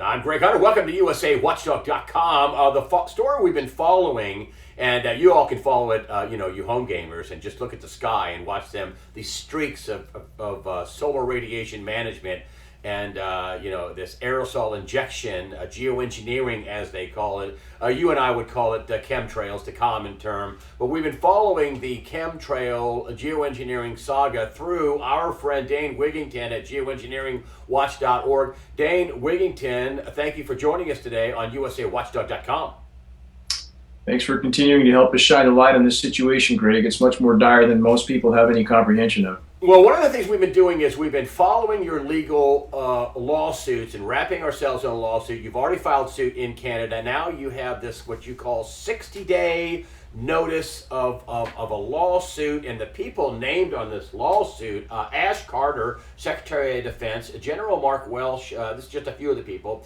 I'm Greg Hunter. Welcome to USAWatchdog.com. The story we've been following, and you all can follow it, you home gamers, and just look at the sky and watch these streaks of solar radiation management and, this aerosol injection, geoengineering as they call it. You and I would call it chemtrails, the common term. But we've been following the chemtrail geoengineering saga through our friend Dane Wigington at geoengineeringwatch.org. Dane Wigington, thank you for joining us today on USAWatchdog.com. Thanks for continuing to help us shine a light on this situation, Greg. It's much more dire than most people have any comprehension of. Well, one of the things we've been doing is we've been following your legal lawsuits and wrapping ourselves in a lawsuit. You've already filed suit in Canada. Now you have this, what you call 60-day notice of a lawsuit, and the people named on this lawsuit, Ash Carter, Secretary of Defense, General Mark Welsh, this is just a few of the people,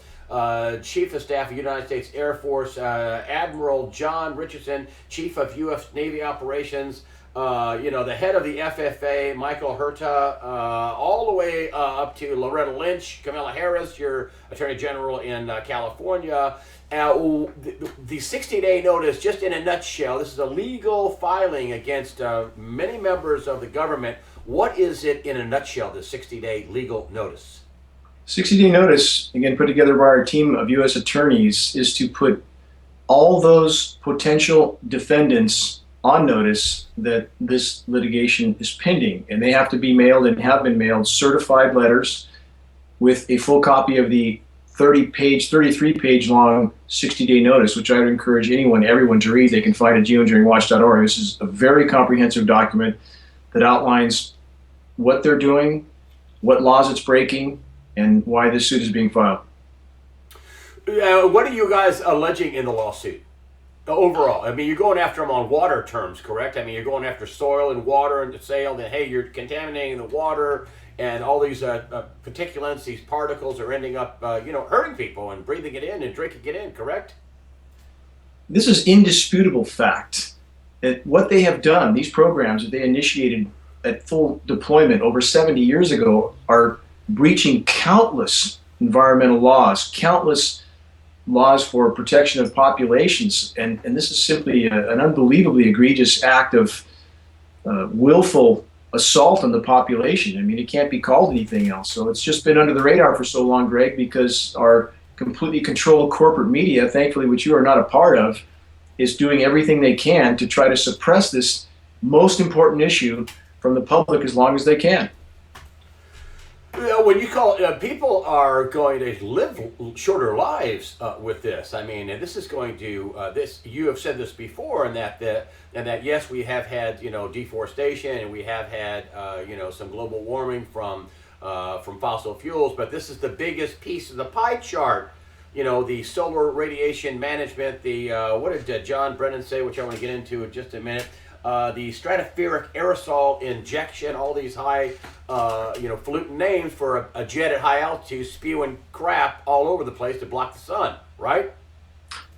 Chief of Staff of United States Air Force, Admiral John Richardson, Chief of U.S. Navy Operations, the head of the FFA, Michael Herta, all the way up to Loretta Lynch, Kamala Harris, your Attorney General in California. The 60-day notice, just in a nutshell, this is a legal filing against many members of the government. What is it in a nutshell, the 60-day legal notice? 60-day notice, again, put together by our team of U.S. attorneys, is to put all those potential defendants on notice that this litigation is pending, and they have to be mailed and have been mailed certified letters with a full copy of the 33-page long 60-day notice, which I would encourage everyone to read. They can find at geoengineeringwatch.org. This is a very comprehensive document that outlines what they're doing, what laws it's breaking, and why this suit is being filed. What are you guys alleging in the lawsuit? Overall, I mean, you're going after them on water terms, correct? I mean, you're going after soil and water and sale that, hey, you're contaminating the water and all these particulates, these particles are ending up, hurting people and breathing it in and drinking it in, correct? This is indisputable fact that what they have done, these programs that they initiated at full deployment over 70 years ago, are breaching countless environmental laws, countless laws for protection of populations, and this is simply an unbelievably egregious act of willful assault on the population. I mean, it can't be called anything else. So it's just been under the radar for so long, Greg, because our completely controlled corporate media, thankfully, which you are not a part of, is doing everything they can to try to suppress this most important issue from the public as long as they can. When you call people are going to live shorter lives with this. I mean, and this is going to this. You have said this before, and that yes, we have had deforestation, and we have had some global warming from fossil fuels, but this is the biggest piece of the pie chart. The solar radiation management. What did John Brennan say, which I want to get into in just a minute. The stratospheric aerosol injection, all these high, falutin names for a jet at high altitude spewing crap all over the place to block the sun, right?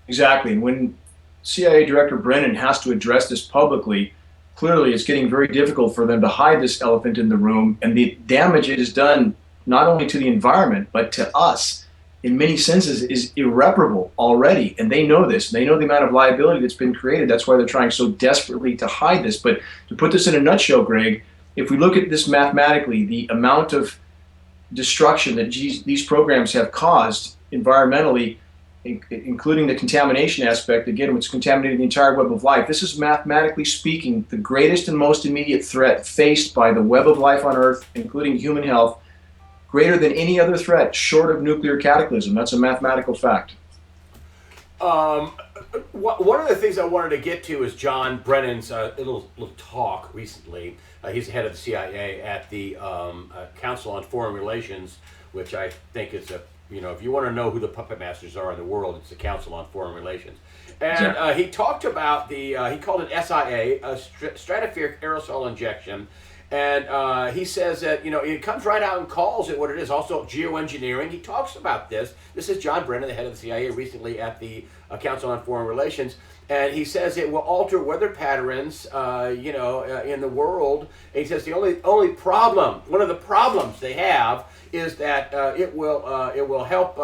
Exactly. When CIA Director Brennan has to address this publicly, clearly it's getting very difficult for them to hide this elephant in the room, and the damage it has done not only to the environment, but to us, in many senses, is irreparable already, and they know this. They know the amount of liability that's been created. That's why they're trying so desperately to hide this. But to put this in a nutshell, Greg, if we look at this mathematically, the amount of destruction that these programs have caused environmentally, including the contamination aspect, again, which contaminated the entire web of life, this is, mathematically speaking, the greatest and most immediate threat faced by the web of life on Earth, including human health, greater than any other threat short of nuclear cataclysm. That's a mathematical fact. One of the things I wanted to get to is John Brennan's little talk recently. He's the head of the CIA at the Council on Foreign Relations, which I think is if you want to know who the puppet masters are in the world, it's the Council on Foreign Relations. And he talked about he called it SIA, stratospheric aerosol injection. And he says that, it comes right out and calls it what it is. Also, geoengineering. He talks about this. This is John Brennan, the head of the CIA, recently at the Council on Foreign Relations. And he says it will alter weather patterns, in the world. And he says the only problem, one of the problems they have is that it will help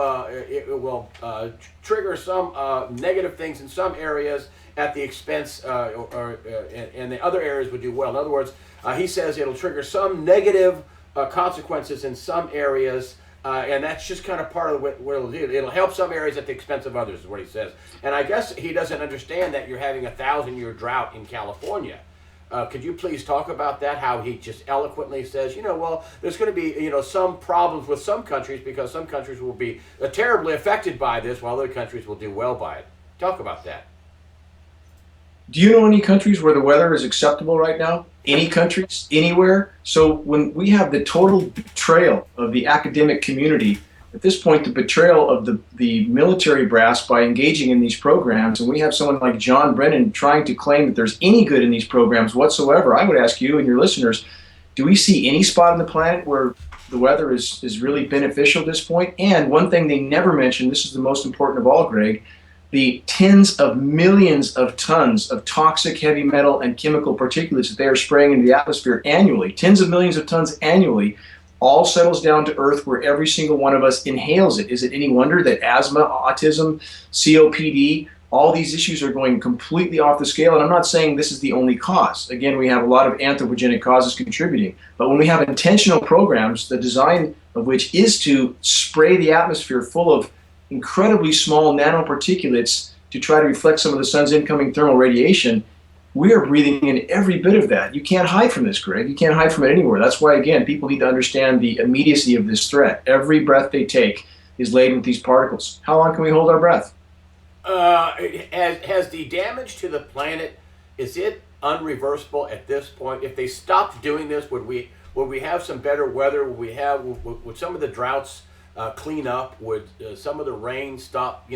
trigger some negative things in some areas at the expense, and the other areas would do well. In other words, he says it'll trigger some negative consequences in some areas. And that's just kind of part of what it'll do. It'll help some areas at the expense of others, is what he says. And I guess he doesn't understand that you're having a 1,000-year drought in California. Could you please talk about that? How he just eloquently says, well, there's going to be, some problems with some countries because some countries will be terribly affected by this, while other countries will do well by it. Talk about that. Do you know any countries where the weather is acceptable right now? Any countries? Anywhere? So when we have the total betrayal of the academic community, at this point the betrayal of the military brass by engaging in these programs, and we have someone like John Brennan trying to claim that there's any good in these programs whatsoever, I would ask you and your listeners, do we see any spot on the planet where the weather is really beneficial at this point? And one thing they never mention, this is the most important of all, Greg, the tens of millions of tons of toxic heavy metal and chemical particulates that they are spraying into the atmosphere annually, tens of millions of tons annually, all settles down to Earth where every single one of us inhales it. Is it any wonder that asthma, autism, COPD, all these issues are going completely off the scale? And I'm not saying this is the only cause. Again, we have a lot of anthropogenic causes contributing. But when we have intentional programs, the design of which is to spray the atmosphere full of incredibly small nanoparticulates to try to reflect some of the sun's incoming thermal radiation, we are breathing in every bit of that. You can't hide from this, Greg. You can't hide from it anywhere. That's why, again, people need to understand the immediacy of this threat. Every breath they take is laden with these particles. How long can we hold our breath? Has the damage to the planet, is it unreversible at this point? If they stopped doing this, would we have some better weather? Would some of the droughts clean up? Would some of the rain stop?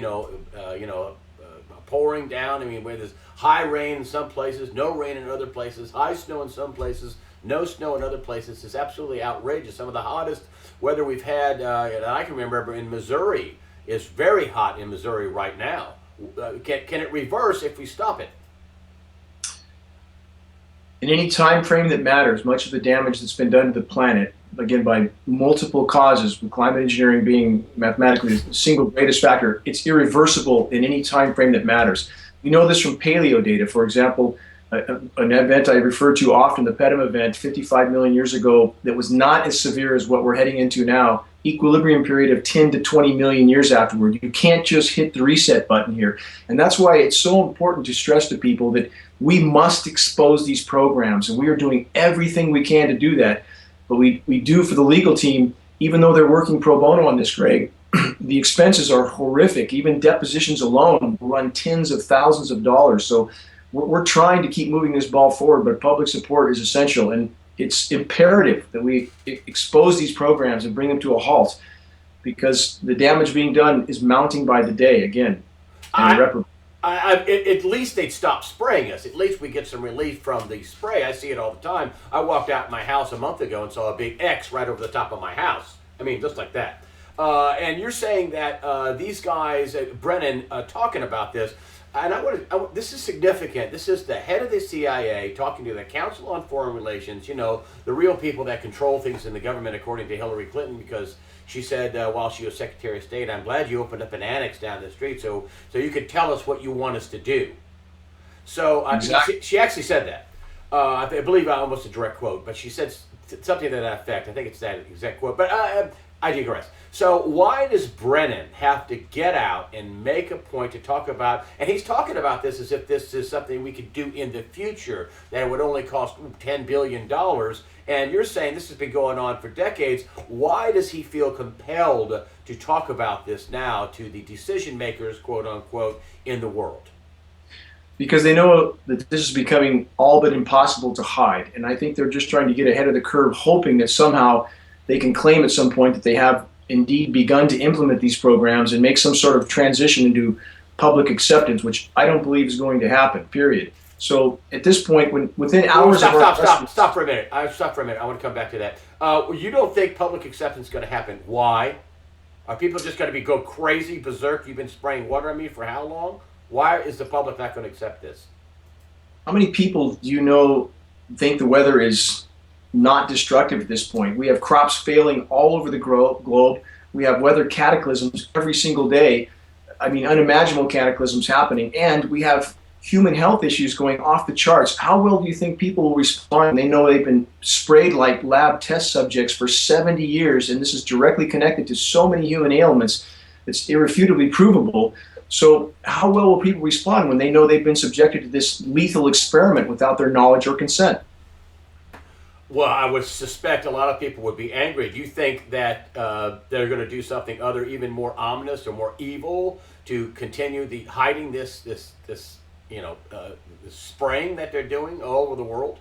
Pouring down. I mean, where there's high rain in some places, no rain in other places, high snow in some places, no snow in other places. It's absolutely outrageous. Some of the hottest weather we've had, and I can remember in Missouri, is very hot in Missouri right now. Can it reverse if we stop it? In any time frame that matters, much of the damage that's been done to the planet, again, by multiple causes, with climate engineering being mathematically the single greatest factor, it's irreversible in any time frame that matters. We know this from paleo data. For example, an event I refer to often, the Pedum event 55 million years ago, that was not as severe as what we're heading into now, equilibrium period of 10 to 20 million years afterward. You can't just hit the reset button here. And that's why it's so important to stress to people that we must expose these programs, and we are doing everything we can to do that. But we do for the legal team, even though they're working pro bono on this, Greg, the expenses are horrific. Even depositions alone run tens of thousands of dollars. So we're trying to keep moving this ball forward, but public support is essential. And it's imperative that we expose these programs and bring them to a halt, because the damage being done is mounting by the day again. At least they'd stop spraying us. At least we get some relief from the spray. I see it all the time. I walked out my house a month ago and saw a big X right over the top of my house. I mean, just like that. And you're saying that these guys, Brennan, talking about this, and this is significant. This is the head of the CIA talking to the Council on Foreign Relations, the real people that control things in the government, according to Hillary Clinton, because she said while she was Secretary of State, I'm glad you opened up an annex down the street so you could tell us what you want us to do. So exactly. She actually said that. I believe almost a direct quote, but she said something to that effect. I think it's that exact quote, but I digress. So why does Brennan have to get out and make a point to talk about, and he's talking about this as if this is something we could do in the future, that it would only cost $10 billion, and you're saying this has been going on for decades. Why does he feel compelled to talk about this now to the decision makers, quote unquote, in the world? Because they know that this is becoming all but impossible to hide, and I think they're just trying to get ahead of the curve, hoping that somehow they can claim at some point that they have indeed begun to implement these programs and make some sort of transition into public acceptance, which I don't believe is going to happen, period. So at this point, within hours of Stop for a minute. I want to come back to that. You don't think public acceptance is going to happen. Why? Are people just going to go crazy, berserk? You've been spraying water on me for how long? Why is the public not going to accept this? How many people do you know think the weather is not destructive at this point. We have crops failing all over the globe. We have weather cataclysms every single day. I mean, unimaginable cataclysms happening. And we have human health issues going off the charts. How well do you think people will respond when they know they've been sprayed like lab test subjects for 70 years, and this is directly connected to so many human ailments? It's irrefutably provable. So how well will people respond when they know they've been subjected to this lethal experiment without their knowledge or consent? Well, I would suspect a lot of people would be angry. Do you think that they're going to do something other, even more ominous or more evil, to continue the hiding this spraying that they're doing all over the world?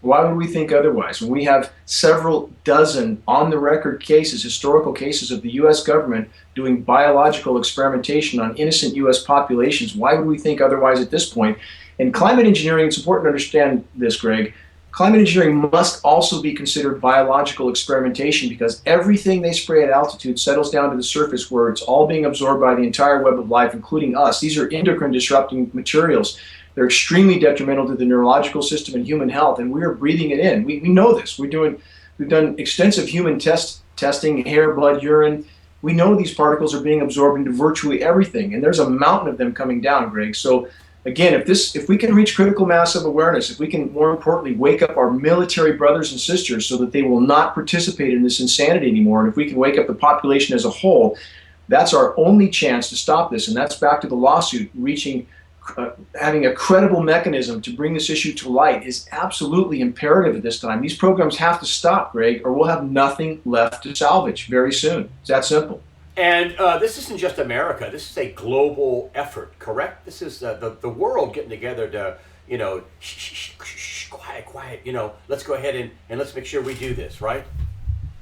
Why would we think otherwise? When we have several dozen on-the-record cases, historical cases of the U.S. government doing biological experimentation on innocent U.S. populations, why would we think otherwise at this point? And climate engineering, it's important to understand this, Greg. Climate engineering must also be considered biological experimentation, because everything they spray at altitude settles down to the surface where it's all being absorbed by the entire web of life, including us. These are endocrine disrupting materials. They're extremely detrimental to the neurological system and human health, and we are breathing it in. We know this. We've done extensive human testing, hair, blood, urine. We know these particles are being absorbed into virtually everything, and there's a mountain of them coming down, Greg. So again, if we can reach critical mass of awareness, if we can, more importantly, wake up our military brothers and sisters so that they will not participate in this insanity anymore, and if we can wake up the population as a whole, that's our only chance to stop this. And that's back to the lawsuit. Having a credible mechanism to bring this issue to light is absolutely imperative at this time. These programs have to stop, Greg, or we'll have nothing left to salvage very soon. It's that simple. And this isn't just America. This is a global effort, correct? This is the world getting together to, quiet, let's go ahead and let's make sure we do this, right?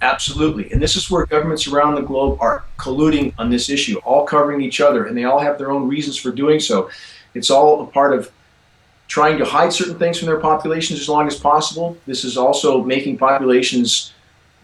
Absolutely. And this is where governments around the globe are colluding on this issue, all covering each other, and they all have their own reasons for doing so. It's all a part of trying to hide certain things from their populations as long as possible. This is also making populations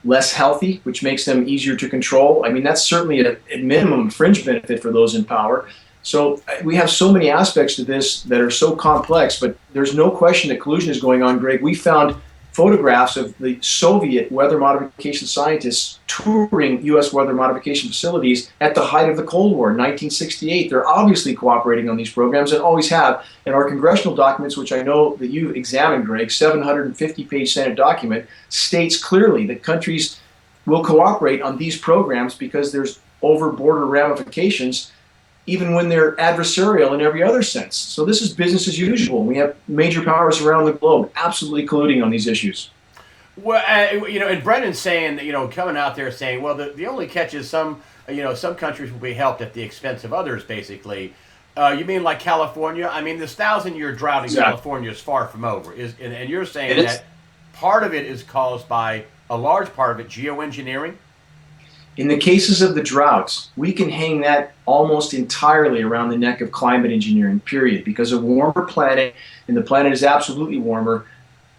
less healthy, which makes them easier to control. I mean, that's certainly a minimum fringe benefit for those in power. So we have so many aspects to this that are so complex, but there's no question that collusion is going on, Greg. We found photographs of the Soviet weather modification scientists touring U.S. weather modification facilities at the height of the Cold War in 1968. They're obviously cooperating on these programs and always have. And our congressional documents, which I know that you've examined, Greg, 750-page Senate document, states clearly that countries will cooperate on these programs because there's over-border ramifications even when they're adversarial in every other sense. So this is business as usual. We have major powers around the globe absolutely colluding on these issues. Well, and Brendan's saying that, coming out there saying, well, the only catch is some countries will be helped at the expense of others, basically. You mean like California? I mean, this 1,000-year drought in California is far from over. And you're saying that part of it is caused by, a large part of it, geoengineering? In the cases of the droughts, we can hang that almost entirely around the neck of climate engineering, period, because a warmer planet, and the planet is absolutely warmer,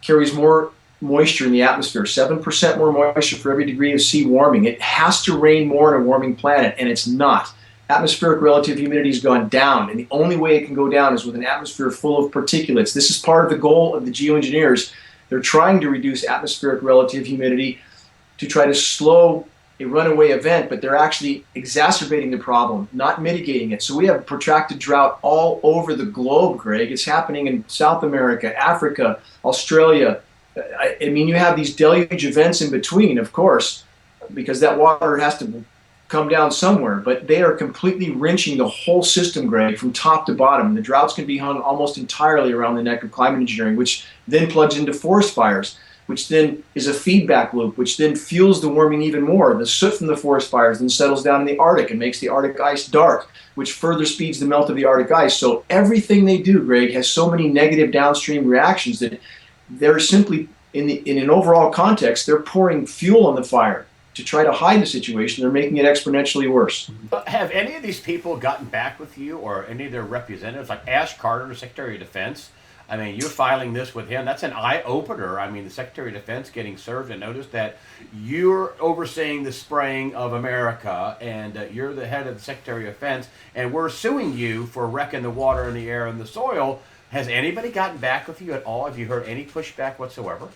carries more moisture in the atmosphere, 7% more moisture for every degree of sea warming. It has to rain more in a warming planet, and it's not. Atmospheric relative humidity has gone down, and the only way it can go down is with an atmosphere full of particulates. This is part of the goal of the geoengineers. They're trying to reduce atmospheric relative humidity to try to slow a runaway event, but they're actually exacerbating the problem, not mitigating it. So we have protracted drought all over the globe, Greg. It's happening in South America, Africa, Australia. I mean, you have these deluge events in between, of course, because that water has to come down somewhere, but they are completely wrenching the whole system, Greg, from top to bottom. The droughts can be hung almost entirely around the neck of climate engineering, which then plugs into forest fires, which then is a feedback loop, which then fuels the warming even more. The soot from the forest fires then settles down in the Arctic and makes the Arctic ice dark, which further speeds the melt of the Arctic ice. So everything they do, Greg, has so many negative downstream reactions that they're simply, in an overall context, they're pouring fuel on the fire to try to hide the situation. They're making it exponentially worse. Have any of these people gotten back with you, or any of their representatives, like Ash Carter, Secretary of Defense? I mean, you're filing this with him. That's an eye-opener. I mean, the Secretary of Defense getting served and notice that you're overseeing the spraying of America, and you're the head of the Secretary of Defense, and we're suing you for wrecking the water and the air and the soil. Has anybody gotten back with you at all? Have you heard any pushback whatsoever?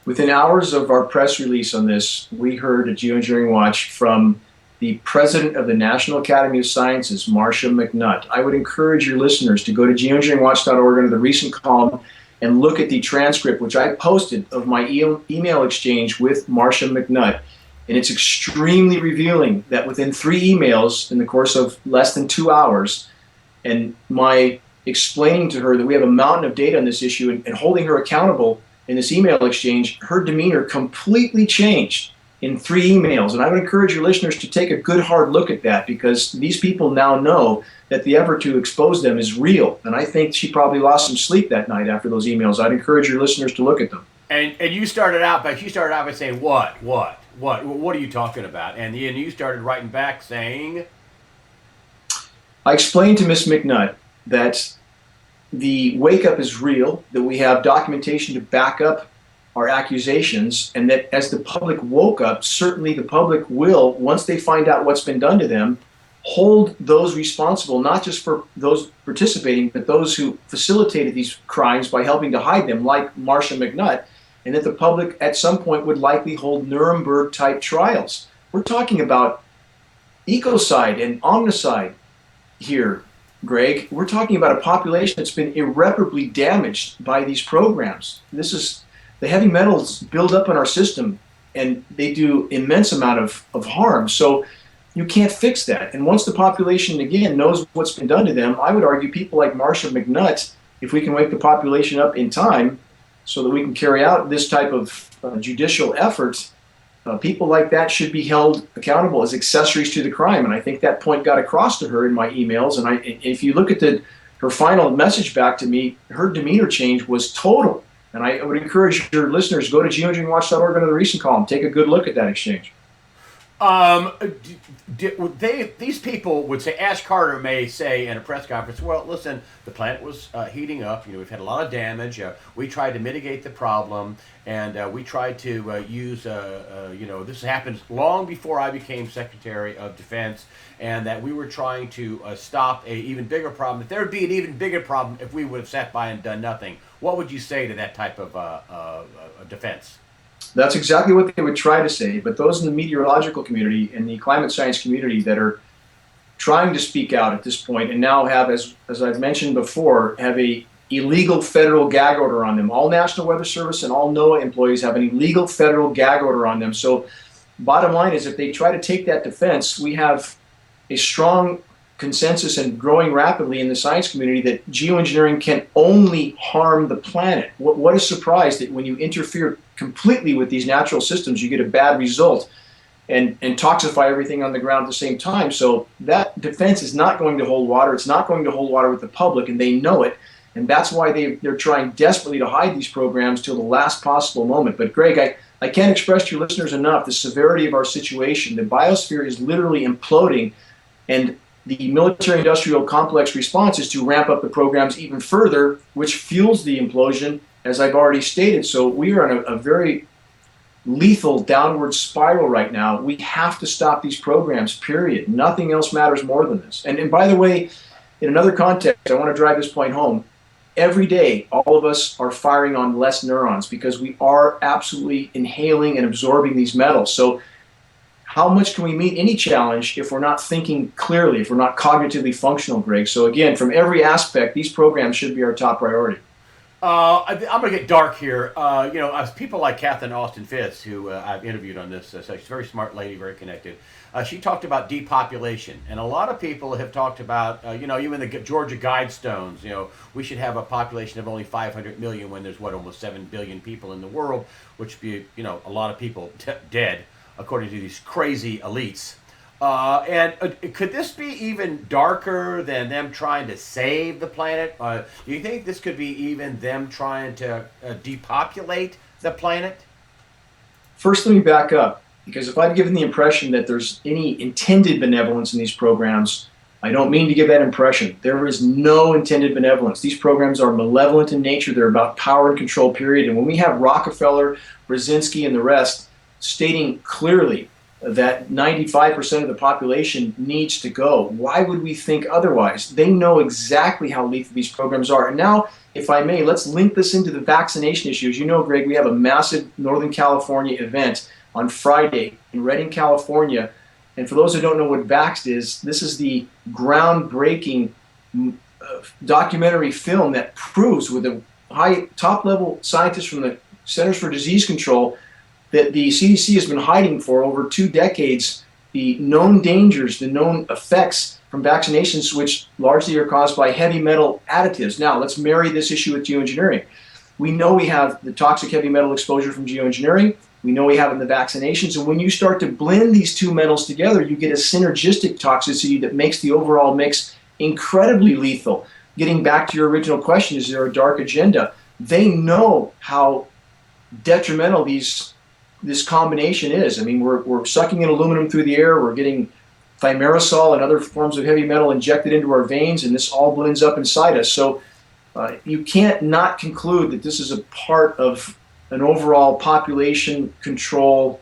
Within hours of our press release on this, we heard at Geoengineering Watch from the president of the National Academy of Sciences, Marcia McNutt. I would encourage your listeners to go to geoengineeringwatch.org under the recent column and look at the transcript, which I posted, of my email exchange with Marcia McNutt. And it's extremely revealing that within 3 emails in the course of less than 2 hours, and my explaining to her that we have a mountain of data on this issue and holding her accountable in this email exchange, her demeanor completely changed in 3 emails. And I would encourage your listeners to take a good hard look at that, because these people now know that the effort to expose them is real. And I think she probably lost some sleep that night after those emails. I'd encourage your listeners to look at them. And you started out by saying, what are you talking about? And you started writing back saying, I explained to Ms. McNutt that the wake up is real, that we have documentation to back up our accusations, and that as the public woke up, certainly the public will, once they find out what's been done to them, hold those responsible, not just for those participating, but those who facilitated these crimes by helping to hide them, like Marcia McNutt, and that the public at some point would likely hold Nuremberg-type trials. We're talking about ecocide and omnicide here, Greg. We're talking about a population that's been irreparably damaged by these programs. This is the heavy metals build up in our system, and they do immense amount of harm. So you can't fix that. And once the population, again, knows what's been done to them, I would argue people like Marcia McNutt, if we can wake the population up in time so that we can carry out this type of judicial efforts, people like that should be held accountable as accessories to the crime. And I think that point got across to her in my emails. And if you look at her final message back to me, her demeanor change was total. And I would encourage your listeners, go to geoengineeringwatch.org under the recent column. Take a good look at that exchange. These people would say, Ash Carter may say in a press conference, well, listen, the planet was heating up. We've had a lot of damage. We tried to mitigate the problem, and we tried to use, this happened long before I became Secretary of Defense, and that we were trying to stop an even bigger problem. That there would be an even bigger problem if we would have sat by and done nothing. What would you say to that type of defense? That's exactly what they would try to say, but those in the meteorological community and the climate science community that are trying to speak out at this point and now have, as I've mentioned before, have a illegal federal gag order on them. All National Weather Service and all NOAA employees have an illegal federal gag order on them. So bottom line is, if they try to take that defense, we have a strong consensus and growing rapidly in the science community that geoengineering can only harm the planet. What a surprise that when you interfere completely with these natural systems, you get a bad result and toxify everything on the ground at the same time. So that defense is not going to hold water. It's not going to hold water with the public, and they know it. And that's why they're trying desperately to hide these programs till the last possible moment. But Greg, I can't express to your listeners enough the severity of our situation. The biosphere is literally imploding, and the military-industrial complex response is to ramp up the programs even further, which fuels the implosion, as I've already stated. So we are on a very lethal downward spiral right now. We have to stop these programs, period. Nothing else matters more than this. And by the way, in another context, I want to drive this point home. Every day, all of us are firing on less neurons because we are absolutely inhaling and absorbing these metals. So how much can we meet any challenge if we're not thinking clearly, if we're not cognitively functional, Greg? So again, from every aspect, these programs should be our top priority. I'm going to get dark here. As people like Catherine Austin Fitz, who I've interviewed on this, so she's a very smart lady, very connected. She talked about depopulation, and a lot of people have talked about, even the Georgia Guidestones. We should have a population of only 500 million when there's almost 7 billion people in the world, which would be, a lot of people dead, according to these crazy elites. Could this be even darker than them trying to save the planet? Do you think this could be even them trying to depopulate the planet? First, let me back up, because if I've given the impression that there's any intended benevolence in these programs, I don't mean to give that impression. There is no intended benevolence. These programs are malevolent in nature. They're about power and control, period. And when we have Rockefeller, Brzezinski, and the rest stating clearly that 95% of the population needs to go. Why would we think otherwise? They know exactly how lethal these programs are. And now, if I may, let's link this into the vaccination issue. As you know, Greg, we have a massive Northern California event on Friday in Redding, California. And for those who don't know what Vaxxed is, this is the groundbreaking documentary film that proves with a top-level scientist from the Centers for Disease Control that the CDC has been hiding for over 2 decades the known dangers, the known effects from vaccinations, which largely are caused by heavy metal additives. Now, let's marry this issue with geoengineering. We know we have the toxic heavy metal exposure from geoengineering. We know we have it in the vaccinations. And when you start to blend these two metals together, you get a synergistic toxicity that makes the overall mix incredibly lethal. Getting back to your original question, is there a dark agenda? They know how detrimental this combination is. I mean, we're sucking in aluminum through the air, we're getting thimerosal and other forms of heavy metal injected into our veins, and this all blends up inside us. So you can't not conclude that this is a part of an overall population control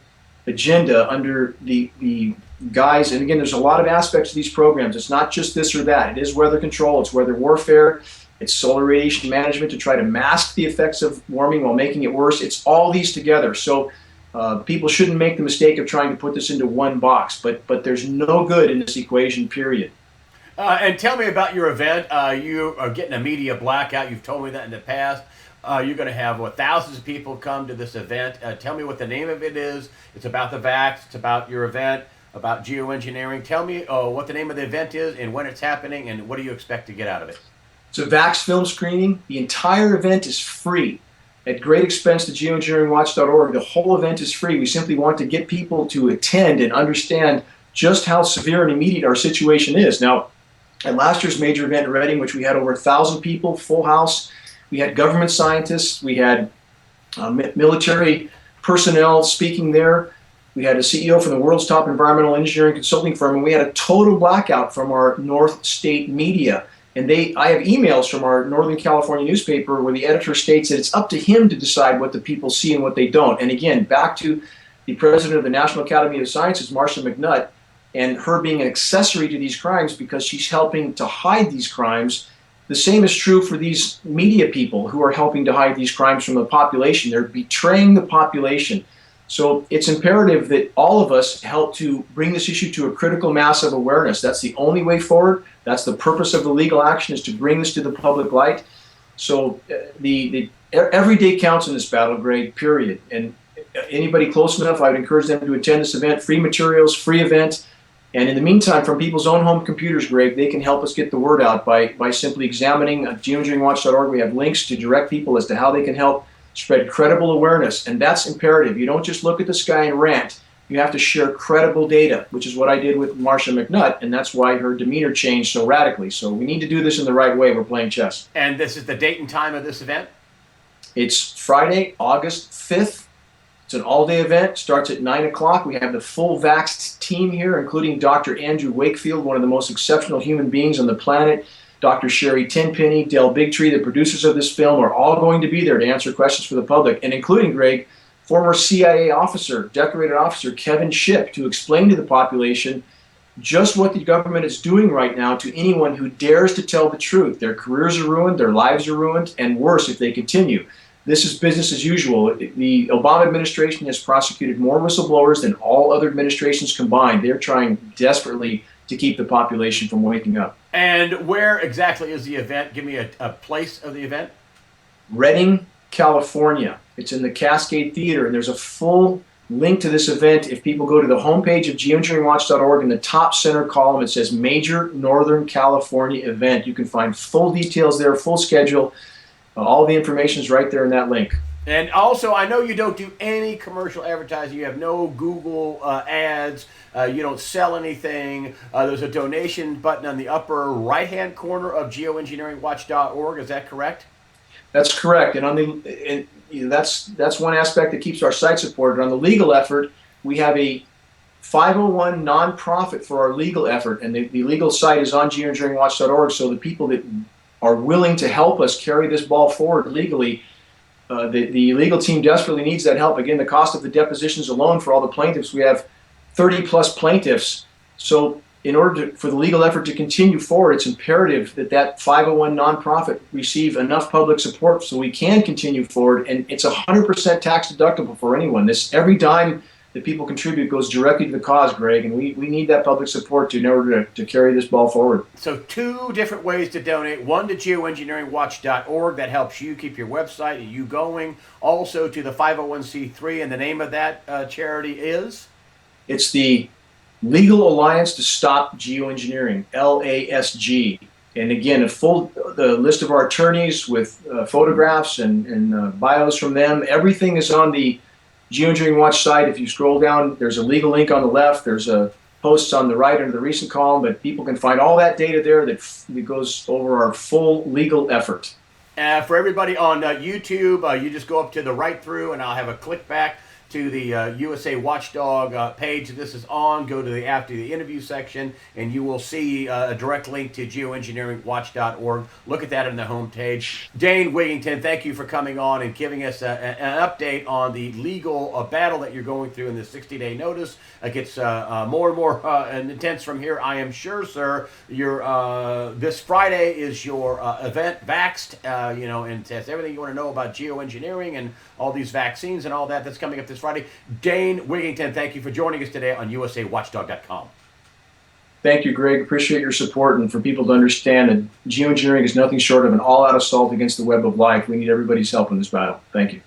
agenda under the guise. And again, there's a lot of aspects to these programs. It's not just this or that. It is weather control, it's weather warfare, it's solar radiation management to try to mask the effects of warming while making it worse. It's all these together. So people shouldn't make the mistake of trying to put this into one box, but there's no good in this equation, period. And tell me about your event. You are getting a media blackout. You've told me that in the past. You're going to have thousands of people come to this event. Tell me what the name of it is. It's about the vax. It's about your event, about geoengineering. Tell me what the name of the event is and when it's happening, and what do you expect to get out of it? It's a vax film screening. The entire event is free at great expense to geoengineeringwatch.org. The whole event is free. We simply want to get people to attend and understand just how severe and immediate our situation is. Now, at last year's major event in Redding, which we had over 1,000 people, full house, we had government scientists, we had military personnel speaking there, we had a CEO from the world's top environmental engineering consulting firm, and we had a total blackout from our North State media. And I have emails from our Northern California newspaper where the editor states that it's up to him to decide what the people see and what they don't. And again, back to the president of the National Academy of Sciences, Marcia McNutt, and her being an accessory to these crimes because she's helping to hide these crimes. The same is true for these media people who are helping to hide these crimes from the population. They're betraying the population. So it's imperative that all of us help to bring this issue to a critical mass of awareness. That's the only way forward. That's the purpose of the legal action, is to bring this to the public light. So every day counts in this battle, Greg, period. And anybody close enough, I would encourage them to attend this event. Free materials, free event. And in the meantime, from people's own home computers, Greg, they can help us get the word out by simply examining geoengineeringwatch.org. We have links to direct people as to how they can help spread credible awareness, and that's imperative. You don't just look at the sky and rant. You have to share credible data, which is what I did with Marcia McNutt, and that's why her demeanor changed so radically. So we need to do this in the right way. We're playing chess. And this is the date and time of this event? It's Friday, August 5th. It's an all-day event. Starts at 9 o'clock. We have the full Vaxxed team here, including Dr. Andrew Wakefield, one of the most exceptional human beings on the planet. Dr. Sherry Tenpenny, Del Bigtree, the producers of this film, are all going to be there to answer questions for the public, and including, Greg, former CIA officer, decorated officer Kevin Shipp, to explain to the population just what the government is doing right now to anyone who dares to tell the truth. Their careers are ruined, their lives are ruined, and worse if they continue. This is business as usual. The Obama administration has prosecuted more whistleblowers than all other administrations combined. They're trying desperately to keep the population from waking up. And where exactly is the event? Give me a place of the event. Redding, California. It's in the Cascade Theater, and there's a full link to this event. If people go to the homepage of geoengineeringwatch.org, in the top center column, it says Major Northern California Event. You can find full details there, full schedule. All the information is right there in that link. And also, I know you don't do any commercial advertising. You have no Google ads. You don't sell anything. There's a donation button on the upper right-hand corner of geoengineeringwatch.org. Is that correct? That's correct. And that's one aspect that keeps our site supported. On the legal effort, we have a 501 nonprofit for our legal effort, and the legal site is on geoengineeringwatch.org. So the people that are willing to help us carry this ball forward legally. The legal team desperately needs that help. Again, the cost of the depositions alone for all the plaintiffs, we have 30 plus plaintiffs. So in order for the legal effort to continue forward, it's imperative that that 501 nonprofit receive enough public support so we can continue forward. And it's 100% tax deductible for anyone. Every dime that people contribute goes directly to the cause, Greg, and we need that public support in order to carry this ball forward. So 2 different ways to donate. One to geoengineeringwatch.org. That helps you keep your website and you going. Also to the 501c3, and the name of that charity is? It's the Legal Alliance to Stop Geoengineering, LASG. And again, the list of our attorneys with photographs and bios from them. Everything is on the Geoengineering Watch site. If you scroll down, there's a legal link on the left. There's a posts on the right under the recent column, but people can find all that data there that goes over our full legal effort. For everybody on YouTube, you just go up to the right through, and I'll have a click back to the USA Watchdog page. This is on. Go to the after the interview section, and you will see a direct link to geoengineeringwatch.org. Look at that on the homepage. Dane Wigington, thank you for coming on and giving us an update on the legal battle that you're going through in the 60-day notice. It gets more and more intense from here, I am sure, sir. This Friday is your event, Vaxxed, and that's everything you want to know about geoengineering and all these vaccines and all that. That's coming up this Friday. Dane Wigington, thank you for joining us today on USAWatchdog.com. Thank you, Greg. Appreciate your support, and for people to understand that geoengineering is nothing short of an all-out assault against the web of life. We need everybody's help in this battle. Thank you.